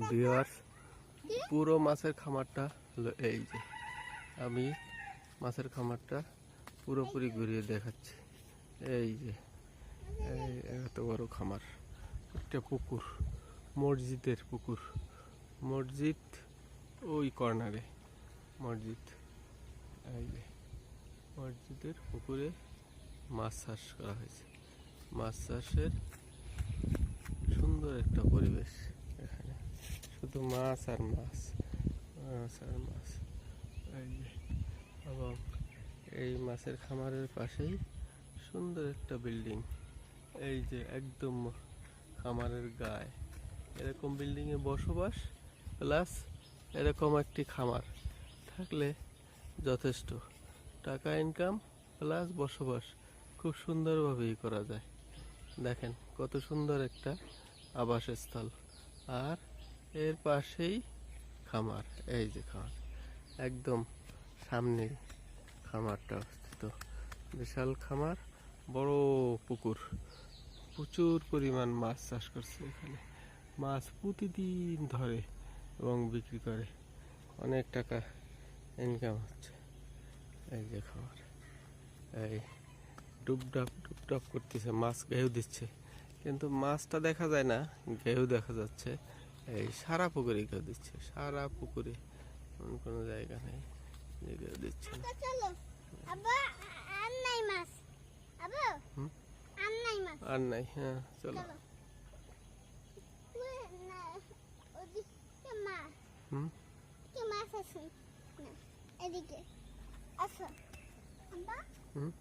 Viewers, পুরো মাছের খামারটা হলো এই যে। আমি মাছের খামারটা পুরোপুরি ঘুরিয়ে দেখাচ্ছি। এই যে এই এত বড় খামার, একটা পুকুর, মসজিদের পুকুর। মসজিদ ওই কর্নারে মসজিদ। এই যে মসজিদের পুকুরে মাছ চাষ করা হয়েছে। মাছ চাষের সুন্দর একটা পরিবেশ এখানে, শুধু মাছ আর মাছ, মাছ আর মাছ। এই যে, এবং এই মাছের খামারের পাশেই সুন্দর একটা বিল্ডিং। এই যে একদম খামারের গায়ে এরকম বিল্ডিংয়ে বসবাস প্লাস এরকম একটি খামার থাকলে যথেষ্ট টাকা ইনকাম প্লাস বসবাস খুব সুন্দরভাবেই করা যায়। দেখেন কত সুন্দর একটা আবাসস্থল, আর এর পাশেই খামার। এই যে খামার, একদম সামনে খামারটা অবস্থিত। বিশাল খামার, বড় পুকুর, প্রচুর পরিমাণ মাছ চাষ করছে এখানে। মাছ প্রতিদিন ধরে এবং বিক্রি করে, অনেক টাকা ইনকাম হচ্ছে। এই যে খামার, এই ডুবডাব করতেছে, মাছ ঘেউ দিচ্ছে, কিন্তু মাছটা দেখা যায় না, ঘেউ দেখা যাচ্ছে। এই সারা পুকুরে ঘেউ দিচ্ছে, সারা পুকুরে, কোনো জায়গা নেই যে ঘেউ দিচ্ছে না। আর নাই, হ্যাঁ চলো। এদিকে আসো। হুম।